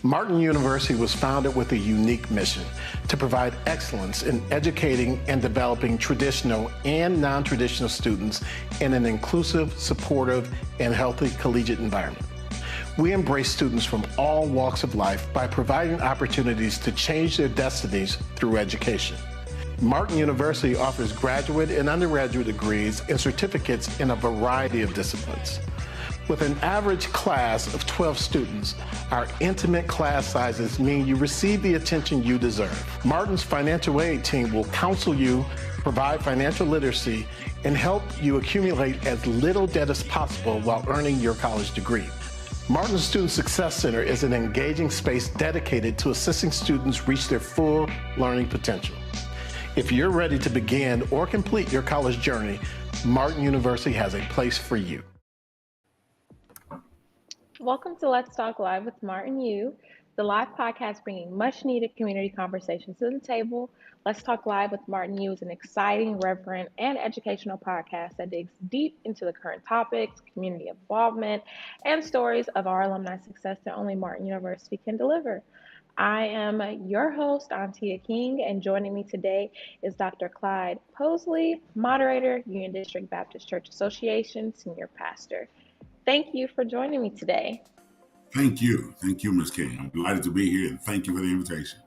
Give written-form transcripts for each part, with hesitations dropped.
Martin University was founded with a unique mission to provide excellence in educating and developing traditional and non-traditional students in an inclusive, supportive, and healthy collegiate environment. We embrace students from all walks of life by providing opportunities to change their destinies through education. Martin University offers graduate and undergraduate degrees and certificates in a variety of disciplines. With an average class of 12 students, our intimate class sizes mean you receive the attention you deserve. Martin's financial aid team will counsel you, provide financial literacy, and help you accumulate as little debt as possible while earning your college degree. Martin's Student Success Center is an engaging space dedicated to assisting students reach their full learning potential. If you're ready to begin or complete your college journey, Martin University has a place for you. Welcome to Let's Talk Live with Martin U, the live podcast bringing much needed community conversations to the table. Let's Talk Live with Martin U is an exciting, reverent, and educational podcast that digs deep into the current topics, community involvement, and stories of our alumni success that only Martin University can deliver. I am your host, Antia King, and joining me today is Dr. Clyde Posley, moderator, Union District Baptist Church Association, senior pastor. Thank you for joining me today. Thank you, Ms. King. I'm delighted to be here, and thank you for the invitation.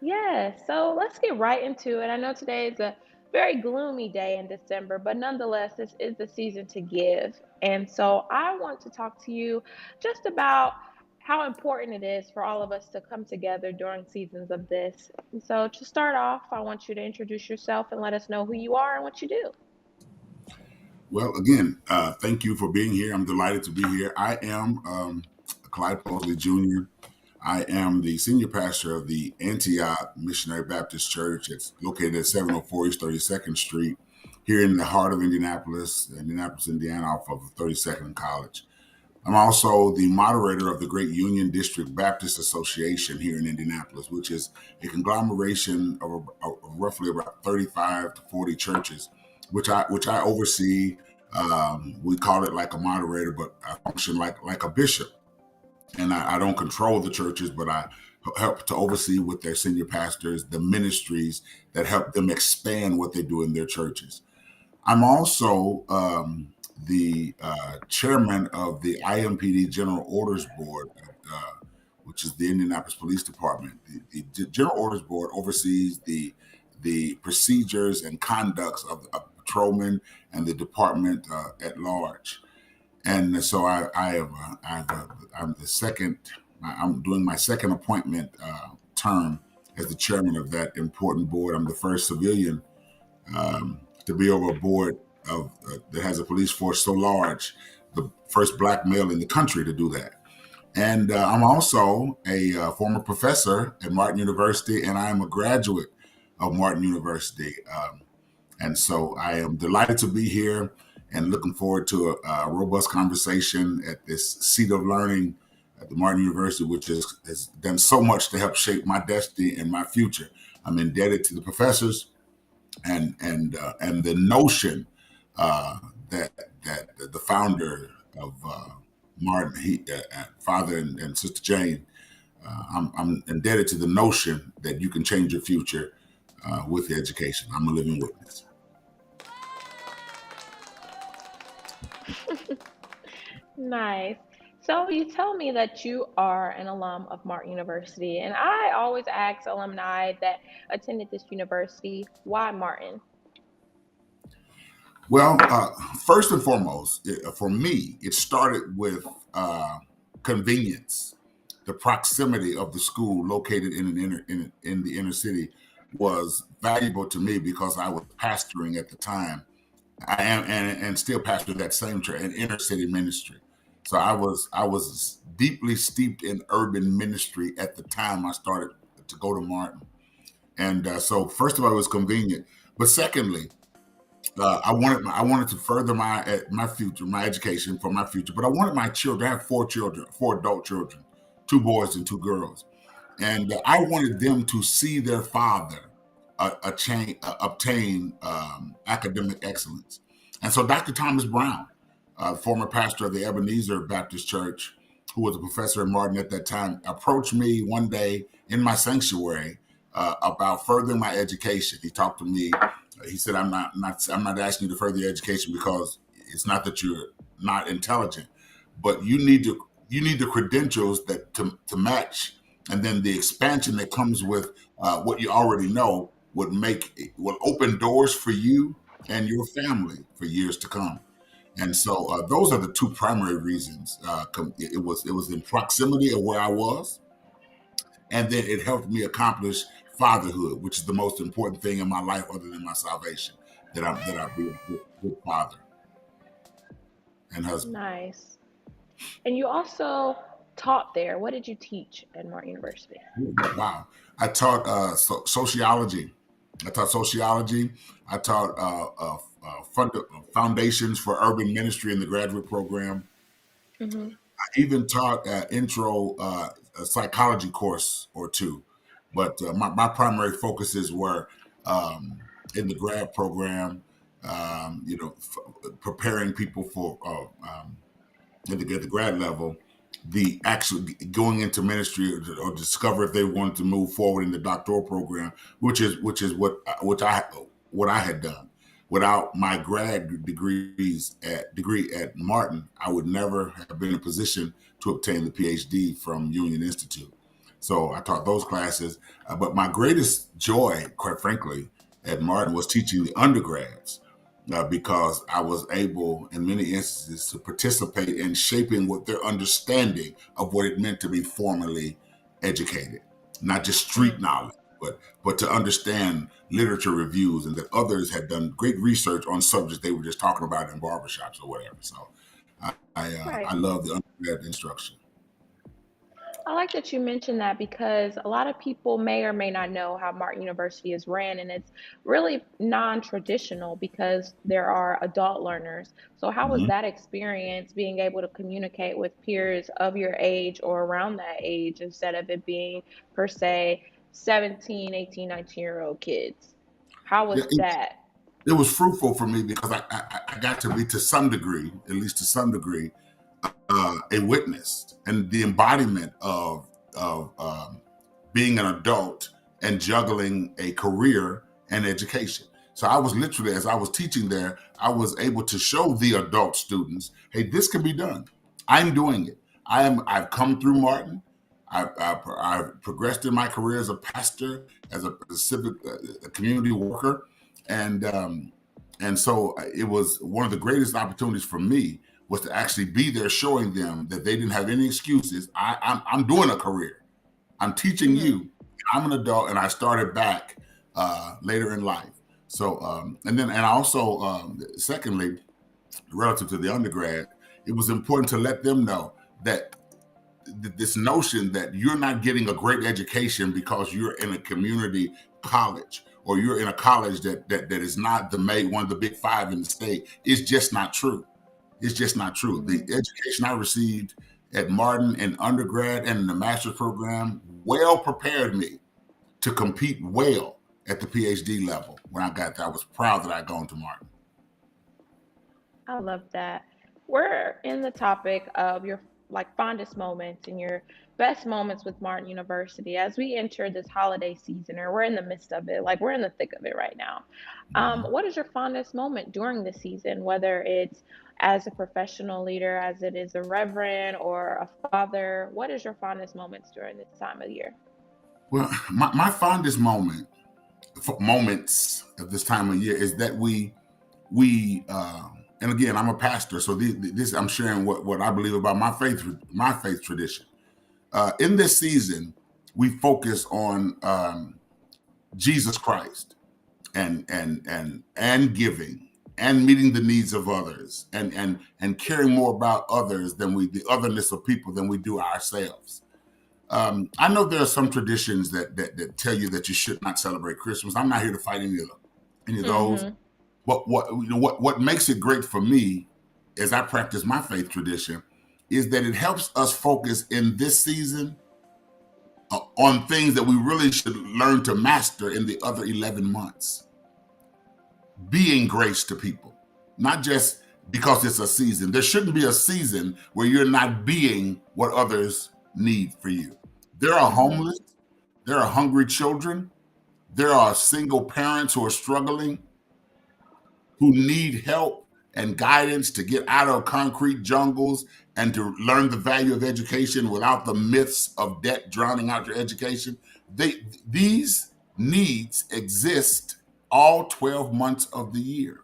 Yeah, so let's get right into it. I know today is a very gloomy day in December, but nonetheless, this is the season to give. And so I want to talk to you just about how important it is for all of us to come together during seasons of this. And so to start off, I want you to introduce yourself and let us know who you are and what you do. Well, again, thank you for being here. I'm delighted to be here. I am Clyde Posley Jr. I am the senior pastor of the Antioch Missionary Baptist Church. It's located at 704 East 32nd Street here in the heart of Indianapolis, Indiana, off of 32nd and College. I'm also the moderator of the Great Union District Baptist Association here in Indianapolis, which is a conglomeration of roughly about 35 to 40 churches, which I oversee. We call it like a moderator, but I function like a bishop. And I don't control the churches, but I help to oversee with their senior pastors, the ministries that help them expand what they do in their churches. I'm also the chairman of the IMPD General Orders Board, which is the Indianapolis Police Department. The General Orders Board oversees the procedures and conducts of patrolmen and the department at large. And so I'm doing my second appointment term as the chairman of that important board. I'm the first civilian to be over a board that has a police force so large, the first Black male in the country to do that. And I'm also a former professor at Martin University, and I am a graduate of Martin University. And so I am delighted to be here and looking forward to a robust conversation at this seat of learning at the Martin University, which has done so much to help shape my destiny and my future. I'm indebted to the professors and the notion that the founder of Martin, Father and Sister Jane, I'm indebted to the notion that you can change your future with education. I'm a living witness. Nice. So you tell me that you are an alum of Martin University, and I always ask alumni that attended this university, why Martin? Well, first and foremost, for me, it started with convenience. The proximity of the school located in the inner city was valuable to me because I was pastoring at the time. I am and still pastor that same church, an inner city ministry. So I was deeply steeped in urban ministry at the time I started to go to Martin. And so first of all, it was convenient. But secondly, I wanted to further my future, my education for my future. But I wanted my children. I have four adult children, 2 boys and 2 girls. And I wanted them to see their father obtain academic excellence. And so Dr. Thomas Brown, former pastor of the Ebenezer Baptist Church, who was a professor at Martin at that time, approached me one day in my sanctuary about furthering my education. He talked to me. He said, I'm not asking you to further your education because it's not that you're not intelligent, but you need the credentials that to match, and then the expansion that comes with what you already know will open doors for you and your family for years to come. And so those are the two primary reasons. It was in proximity of where I was, and then it helped me accomplish fatherhood, which is the most important thing in my life other than my salvation, that I be a good father and husband. Nice. And you also taught there. What did you teach at Martin University? Wow. I taught sociology. I taught foundations for urban ministry in the graduate program. Mm-hmm. I even taught an intro a psychology course or two. But my primary focuses were in the grad program, preparing people for at the grad level, the actual going into ministry or discover if they wanted to move forward in the doctoral program, which is what I had done. Without my grad degree at Martin, I would never have been in a position to obtain the PhD from Union Institute. So I taught those classes, but my greatest joy, quite frankly, at Martin was teaching the undergrads. Because I was able, in many instances, to participate in shaping what their understanding of what it meant to be formally educated, not just street knowledge, but to understand literature reviews, and that others had done great research on subjects they were just talking about in barbershops or whatever. So I Right. love the undergrad instruction. I like that you mentioned that because a lot of people may or may not know how Martin University is ran, and it's really non-traditional because there are adult learners. So how was Mhm. that experience being able to communicate with peers of your age or around that age instead of it being per se 17, 18, 19-year-old kids? How Yeah, was that? it was fruitful for me because I got to be, to some degree, at least to some degree, a witness and the embodiment of being an adult and juggling a career and education. So I was literally, as I was teaching there, I was able to show the adult students, hey, this can be done. I'm doing it. I've come through Martin. I've progressed in my career as a pastor, as a civic a community worker, and so it was one of the greatest opportunities for me was to actually be there, showing them that they didn't have any excuses. I'm doing a career. I'm teaching Hmm. you. I'm an adult, and I started back later in life. So, and I also, secondly, relative to the undergrad, it was important to let them know that this notion that you're not getting a great education because you're in a community college or you're in a college that is not one of the big five in the state is just not true. It's just not true. The education I received at Martin in undergrad and in the master's program well prepared me to compete well at the PhD level. When I got there, I was proud that I'd gone to Martin. I love that. We're in the topic of your like fondest moments and your best moments with Martin University as we enter this holiday season, or we're in the midst of it, like we're in the thick of it right now. What is your fondest moment during the season, whether it's as a professional leader, as it is a reverend or a father? What is your fondest moments during this time of year? Well, my fondest moments of this time of year is that we and again, I'm a pastor, so this I'm sharing what I believe about my faith tradition. In this season, we focus on Jesus Christ and giving and meeting the needs of others and caring more about others than the otherness of people than we do ourselves. I know there are some traditions that tell you that you should not celebrate Christmas. I'm not here to fight any of those. Mm-hmm. But what makes it great for me as I practice my faith tradition is that it helps us focus in this season on things that we really should learn to master in the other 11 months. Being grace to people, not just because it's a season. There shouldn't be a season where you're not being what others need for you. There are homeless, there are hungry children, there are single parents who are struggling, who need help and guidance to get out of concrete jungles and to learn the value of education without the myths of debt drowning out your education. These needs exist all 12 months of the year.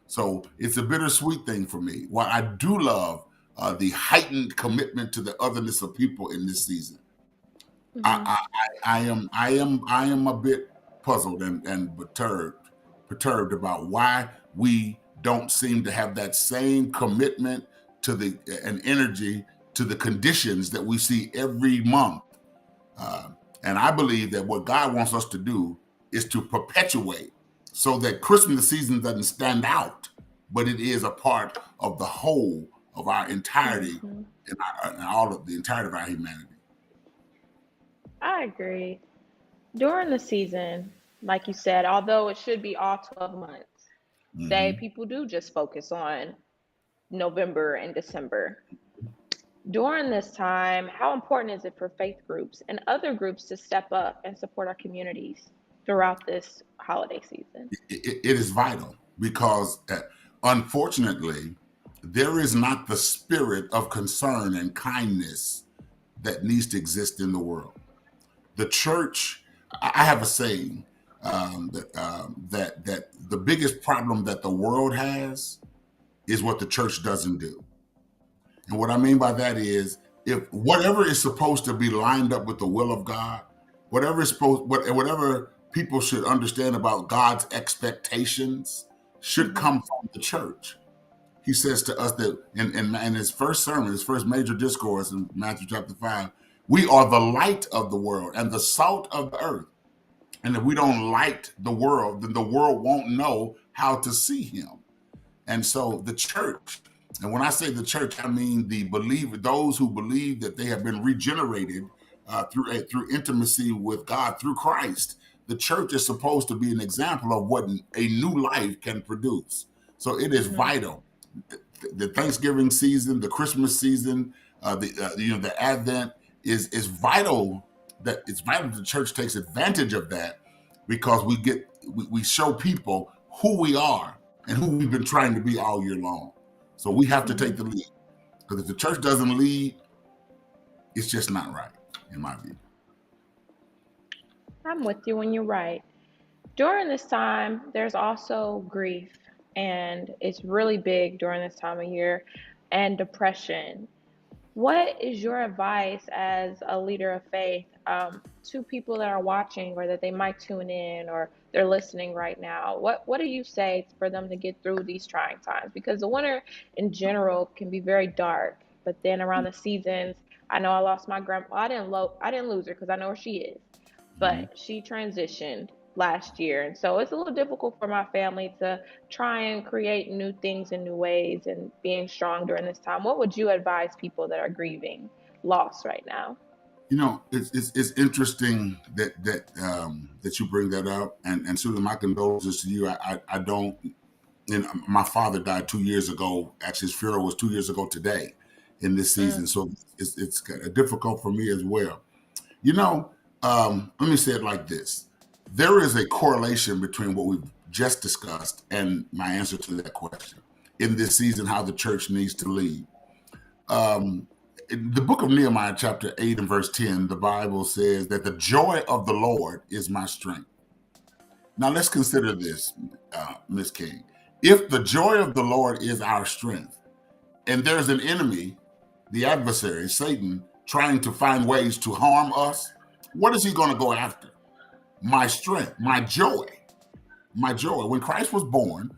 So it's a bittersweet thing for me. While I do love the heightened commitment to the otherness of people in this season, I am a bit puzzled and perturbed about why we don't seem to have that same commitment to and energy to the conditions that we see every month. And I believe that what God wants us to do is to perpetuate, so that Christmas season doesn't stand out, but it is a part of the whole of our entirety and all of the entirety of our humanity. I agree. During the season, like you said, although it should be all 12 months, say people do just focus on November and December. During this time, how important is it for faith groups and other groups to step up and support our communities throughout this holiday season? It is vital because, unfortunately, there is not the spirit of concern and kindness that needs to exist in the world. The church, I have a saying that the biggest problem that the world has is what the church doesn't do. And what I mean by that is, if whatever is supposed to be lined up with the will of God, whatever people should understand about God's expectations should come from the church. He says to us that in his first sermon, his first major discourse in Matthew chapter 5, we are the light of the world and the salt of the earth. And if we don't light the world, then the world won't know how to see him. And so the church, and when I say the church, I mean the believer, those who believe that they have been regenerated through intimacy with God through Christ. The church is supposed to be an example of what a new life can produce. So it is vital. The Thanksgiving season, the Christmas season, the Advent is vital. That it's vital the church takes advantage of that, because we show people who we are and who we've been trying to be all year long. So we have to take the lead, because if the church doesn't lead, it's just not right, in my view. I'm with you when you're right. During this time, there's also grief, and it's really big during this time of year, and depression. What is your advice as a leader of faith to people that are watching, or that they might tune in, or they're listening right now? What do you say for them to get through these trying times? Because the winter in general can be very dark, but then around the seasons, I know I lost my grandma. I didn't lose her because I know where she is, but she transitioned last year, and so it's a little difficult for my family to try and create new things in new ways and being strong during this time. What would you advise people that are grieving loss right now? It's interesting that you bring that up, and Susan, my condolences to you. I don't. My father died 2 years ago. Actually, his funeral was 2 years ago today, in this season, so it's kind of difficult for me as well. Let me say it like this. There is a correlation between what we've just discussed and my answer to that question. In this season, how the church needs to lead. In the book of Nehemiah, chapter 8 and verse 10, the Bible says that the joy of the Lord is my strength. Now let's consider this, Ms. King. If the joy of the Lord is our strength, and there's an enemy, the adversary, Satan, trying to find ways to harm us, what is he going to go after? My strength, my joy, my joy. When Christ was born,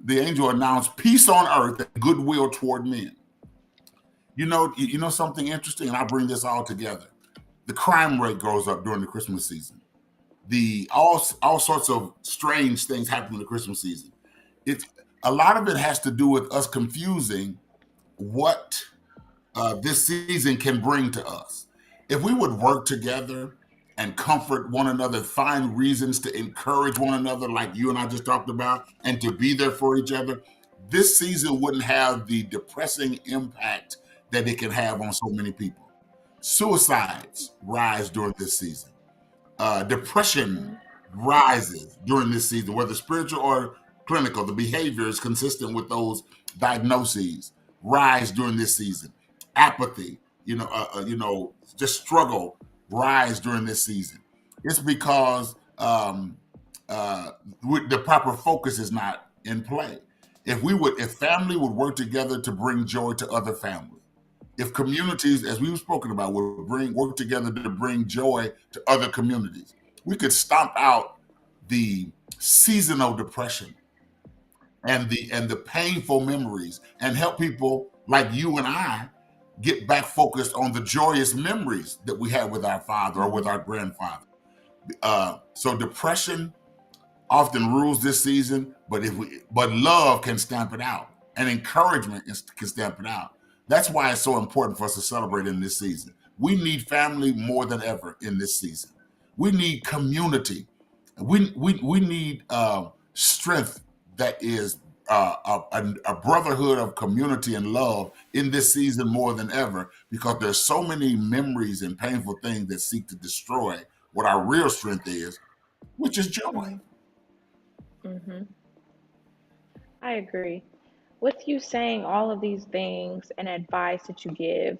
the angel announced peace on earth and goodwill toward men. You know something interesting, and I bring this all together. The crime rate goes up during the Christmas season. All sorts of strange things happen in the Christmas season. A lot of it has to do with us confusing what this season can bring to us. If we would work together and comfort one another, find reasons to encourage one another, like you and I just talked about, and to be there for each other, this season wouldn't have the depressing impact that it can have on so many people. Suicides rise during this season. Depression rises during this season, whether spiritual or clinical. The behaviors consistent with those diagnoses rise during this season. Apathy, just struggle rise during this season. It's because the proper focus is not in play. If family would work together to bring joy to other families, if communities, as we've spoken about, would work together to bring joy to other communities, we could stomp out the seasonal depression and the painful memories and help people like you and I get back focused on the joyous memories that we had with our father or with our grandfather. So depression often rules this season, but love can stamp it out, and encouragement can stamp it out. That's why it's so important for us to celebrate in this season. We need family more than ever in this season. We need community. We need strength that is a brotherhood of community and love in this season more than ever, because there's so many memories and painful things that seek to destroy what our real strength is, which is joy. Mm-hmm. I agree. With you saying all of these things and advice that you give,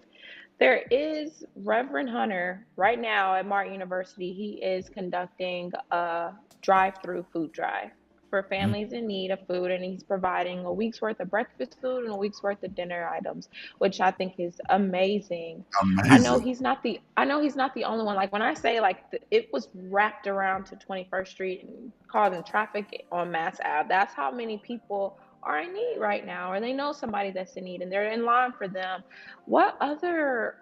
there is Reverend Hunter right now at Martin University. He is conducting a drive-through food drive for Mhm. families in need of food, and he's providing a week's worth of breakfast food and a week's worth of dinner items, which I think is amazing. Amazing. I know he's not the only one. Like when I say like it was wrapped around to 21st Street and causing traffic on Mass Ave. That's how many people are in need right now, or they know somebody that's in need and they're in line for them. What other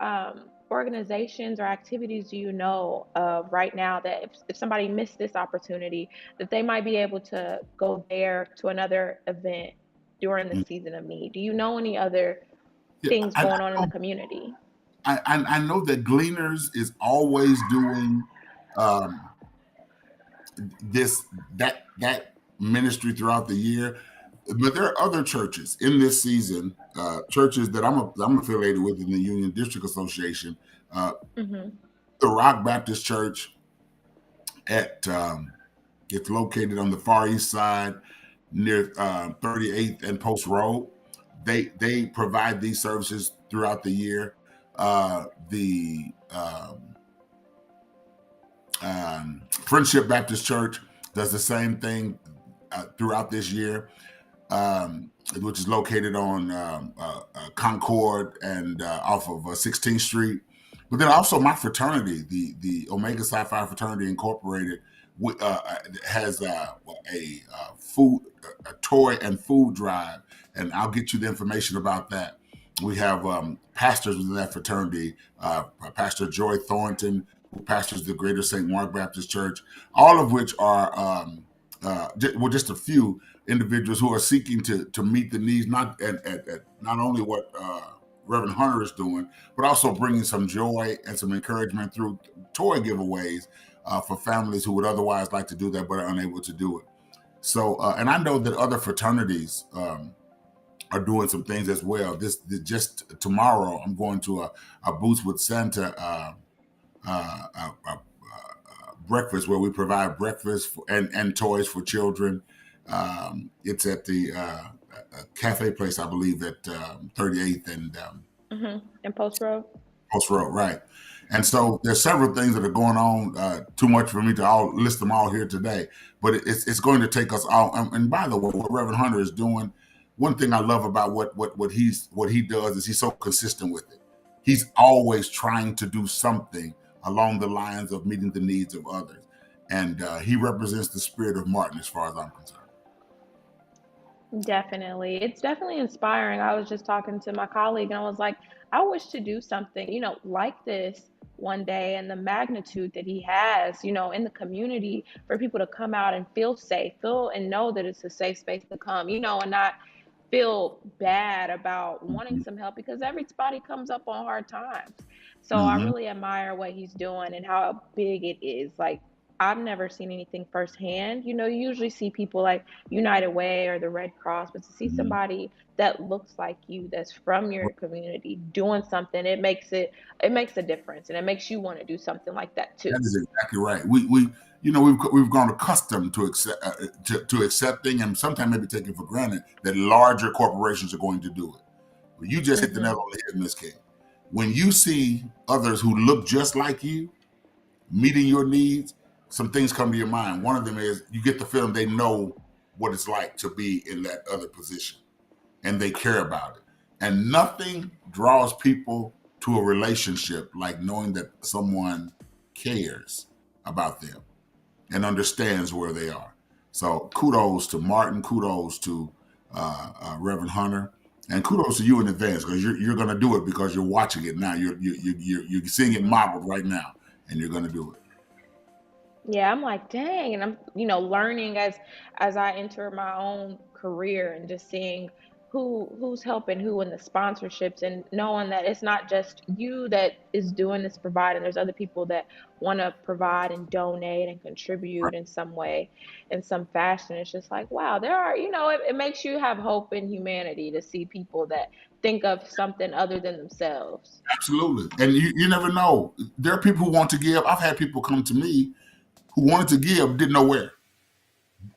organizations or activities do you know of right now that if somebody missed this opportunity, that they might be able to go there to another event during the season of need? Do you know any other Yeah, things going on in the community? I know that Gleaners is always doing um, this that ministry throughout the year, but there are other churches in this season, churches that I'm affiliated with in the Union District Association. Uh, Mm-hmm. the Rock Baptist Church at it's located on the far east side near 38th and Post Road. They provide these services throughout the year. The Friendship Baptist Church does the same thing throughout this year, which is located on Concord and off of 16th Street. But then also my fraternity, the Omega Psi Phi Fraternity Incorporated, has a toy and food drive, and I'll get you the information about that. We have pastors within that fraternity, Pastor Joy Thornton, who pastors the Greater St. Mark Baptist Church, all of which are just a few individuals who are seeking to meet the needs, not not only what Reverend Hunter is doing, but also bringing some joy and some encouragement through toy giveaways for families who would otherwise like to do that but are unable to do it. So, and I know that other fraternities are doing some things as well. Just tomorrow, I'm going to a Boots with Santa breakfast where we provide breakfast and toys for children. It's at the cafe place, I believe, at 38th and Mm-hmm. And Post Road. Post Road, right? And so there's several things that are going on. Too much for me to all list them all here today, but it's going to take us all. And by the way, what Reverend Hunter is doing, one thing I love about what he does is he's so consistent with it. He's always trying to do something along the lines of meeting the needs of others, and he represents the spirit of Martin as far as I'm concerned. Definitely. It's definitely inspiring. I was just talking to my colleague and I was like, I wish to do something, like this one day, and the magnitude that he has, in the community for people to come out and feel safe, feel and know that it's a safe space to come, and not feel bad about wanting Mhm. some help, because everybody comes up on hard times. So I Mhm. really admire what he's doing and how big it is. Like, I've never seen anything firsthand. You usually see people like United Way or the Red Cross, but to see Mhm. somebody that looks like you, that's from your community, doing something, it makes a difference, and it makes you want to do something like that too. That is exactly right. We've grown accustomed to to accepting and sometimes maybe taking for granted that larger corporations are going to do it. But you just hit the nail Hmm. on the head, Miss King. When you see others who look just like you meeting your needs, some things come to your mind. One of them is you get the feeling they know what it's like to be in that other position and they care about it. And nothing draws people to a relationship like knowing that someone cares about them and understands where they are. So kudos to Martin, kudos to Reverend Hunter, and kudos to you in advance because you're going to do it because you're watching it now. You're seeing it modeled right now, and you're going to do it. Yeah, I'm like, dang, and I'm, learning as I enter my own career and just seeing who's helping who in the sponsorships and knowing that it's not just you that is doing this providing. There's other people that want to provide and donate and contribute in some way, in some fashion. It's just like, wow, there are, it makes you have hope in humanity to see people that think of something other than themselves. Absolutely, and you never know. There are people who want to give. I've had people come to me who wanted to give, didn't know where,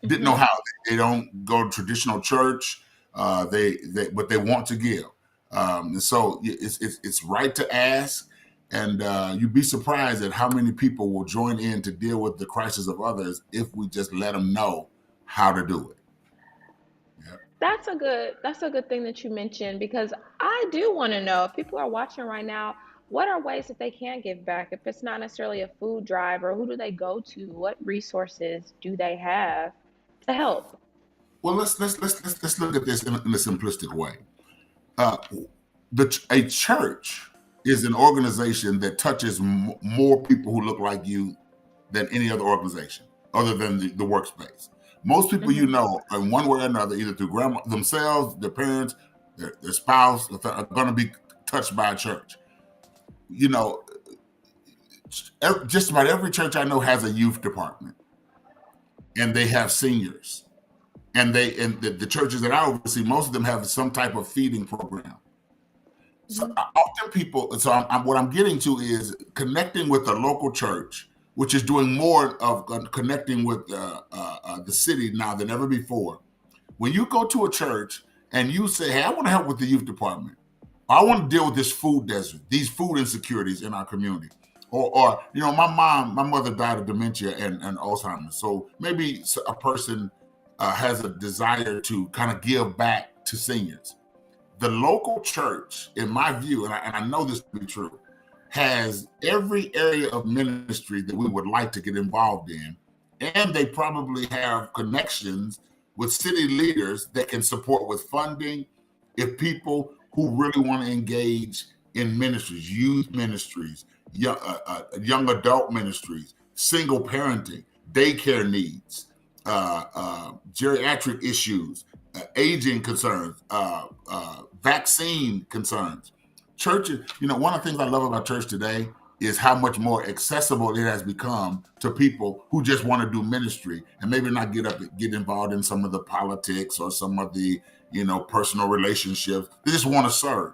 didn't know Hmm. how. They don't go to traditional church. But they want to give, and so it's right to ask. And you'd be surprised at how many people will join in to deal with the crisis of others if we just let them know how to do it. Yeah. That's a good thing that you mentioned because I do want to know if people are watching right now, what are ways that they can give back? If it's not necessarily a food drive, or who do they go to? What resources do they have to help? Well, let's look at this in a simplistic way. Uh, a church is an organization that touches more people who look like you than any other organization, other than the workspace. Most people you Hmm. know, in one way or another, either through grandma themselves, their parents, their spouse, are going to be touched by a church. You know, just about every church I know has a youth department, and they have seniors, and the churches that I oversee, most of them have some type of feeding program. So Hmm. often people, so what I'm getting to is connecting with a local church, which is doing more of connecting with the city now than ever before. When you go to a church and you say, "Hey, I want to help with the youth department. I want to deal with this food desert, these food insecurities in our community," or my mother died of dementia and Alzheimer's, so maybe a person has a desire to kind of give back to seniors. The local church, in my view, and I know this to be true, has every area of ministry that we would like to get involved in. And they probably have connections with city leaders that can support with funding if people who really want to engage in ministries, youth ministries, young adult ministries, single parenting, daycare needs, geriatric issues, aging concerns, vaccine concerns. Churches, one of the things I love about church today is how much more accessible it has become to people who just want to do ministry and maybe not get involved in some of the politics or some of the personal relationships. They just want to serve.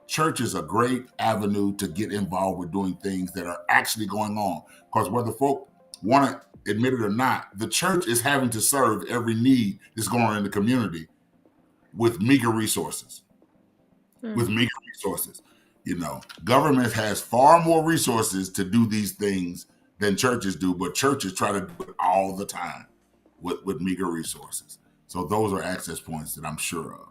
Church is a great avenue to get involved with doing things that are actually going on, because whether folk want to admit it or not, the church is having to serve every need that's going on in the community with meager resources. With Hmm. meager resources, government has far more resources to do these things than churches do, but churches try to do it all the time with meager resources. So those are access points that I'm sure of.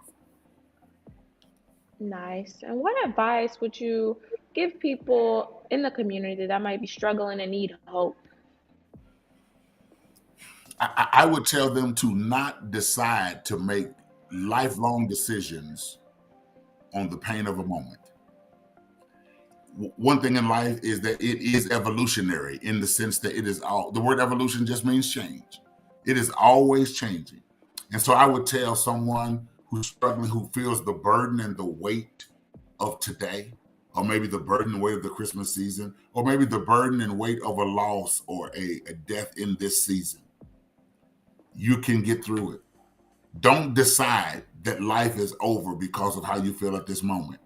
Nice. And what advice would you give people in the community that might be struggling and need hope? I would tell them to not decide to make lifelong decisions on the pain of a moment. One thing in life is that it is evolutionary in the sense that the word evolution just means change. It is always changing. And so I would tell someone who's struggling, who feels the burden and the weight of today, or maybe the burden and weight of the Christmas season, or maybe the burden and weight of a loss or a death in this season, you can get through it. Don't decide that life is over because of how you feel at this moment.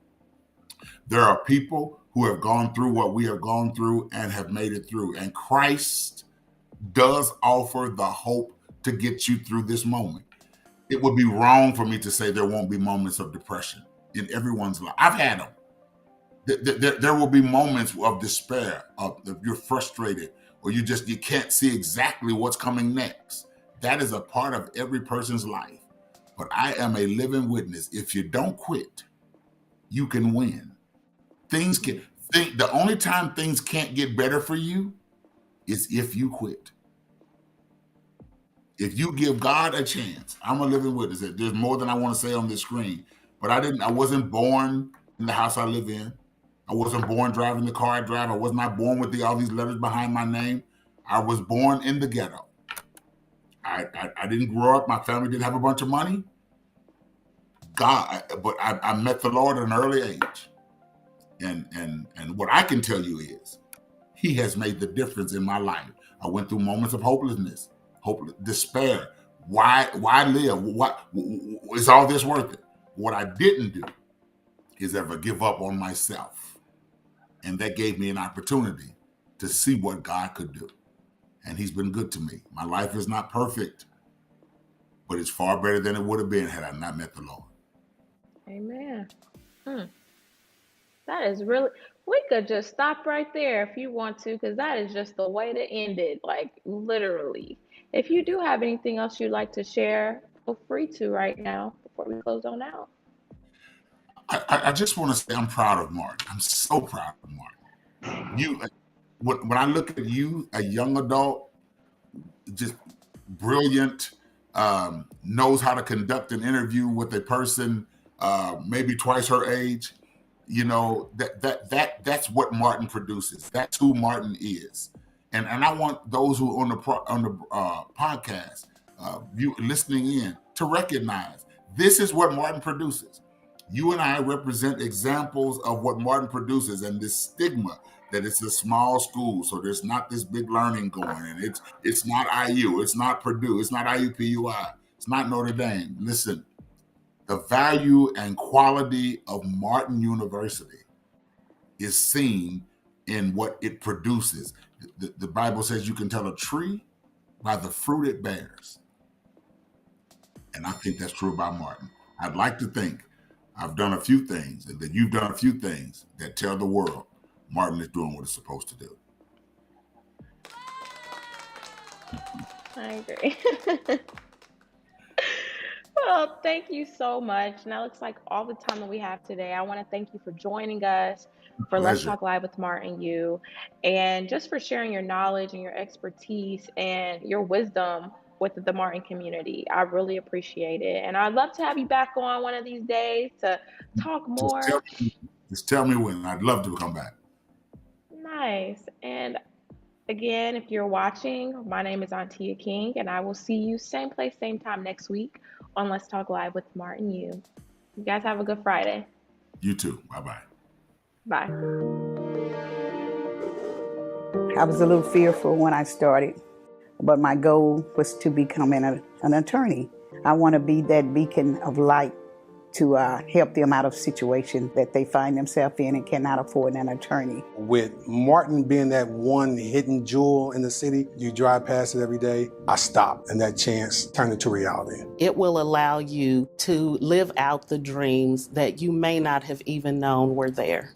There are people who have gone through what we have gone through and have made it through. And Christ does offer the hope to get you through this moment. It would be wrong for me to say there won't be moments of depression in everyone's life. I've had them. There will be moments of despair, of you're frustrated, or you can't see exactly what's coming next. That is a part of every person's life. But I am a living witness. If you don't quit, you can win. The only time things can't get better for you is if you quit. If you give God a chance. I'm a living witness. There's more than I want to say on this screen, but I wasn't born in the house I live in. I wasn't born driving the car I drive. I was not born with all these letters behind my name. I was born in the ghetto. I didn't grow up. My family didn't have a bunch of money. But I met the Lord at an early age. And what I can tell you is he has made the difference in my life. I went through moments of hopelessness, despair. Why live? What is all this worth it? What I didn't do is ever give up on myself. And that gave me an opportunity to see what God could do. And he's been good to me. My life is not perfect, but it's far better than it would have been had I not met the Lord. Amen. That is really, we could just stop right there if you want to, because that is just the way to end it, like literally. If you do have anything else you'd like to share, feel free to right now before we close on out. I just want to say I'm proud of Martin. I'm so proud of Martin. When I look at you, a young adult, just brilliant, knows how to conduct an interview with a person maybe twice her age, that's what Martin produces. That's who Martin is. And I want those who are on the podcast, you listening in, to recognize this is what Martin produces. You and I represent examples of what Martin produces, and this stigma that it's a small school, so there's not this big learning going, and it's not IU, it's not Purdue, it's not IUPUI, it's not Notre Dame. Listen, the value and quality of Martin University is seen in what it produces. The Bible says you can tell a tree by the fruit it bears. And I think that's true about Martin. I'd like to think I've done a few things, and that you've done a few things that tell the world Martin is doing what it's supposed to do. I agree. Well, thank you so much. Now looks like all the time that we have today. I want to thank you for joining us for Let's Talk Live with Martin Yu, and just for sharing your knowledge and your expertise and your wisdom with the Martin community. I really appreciate it. And I'd love to have you back on one of these days to talk more. Just tell me when. I'd love to come back. Nice. And again, if you're watching, my name is Antia King, and I will see you same place, same time next week on Let's Talk Live with Martin Yu. You guys have a good Friday. You too. Bye-bye. Bye. I was a little fearful when I started, but my goal was to become an attorney. I want to be that beacon of light to help them out of situations that they find themselves in and cannot afford an attorney. With Martin being that one hidden jewel in the city, you drive past it every day, I stopped, and that chance turned into reality. It will allow you to live out the dreams that you may not have even known were there.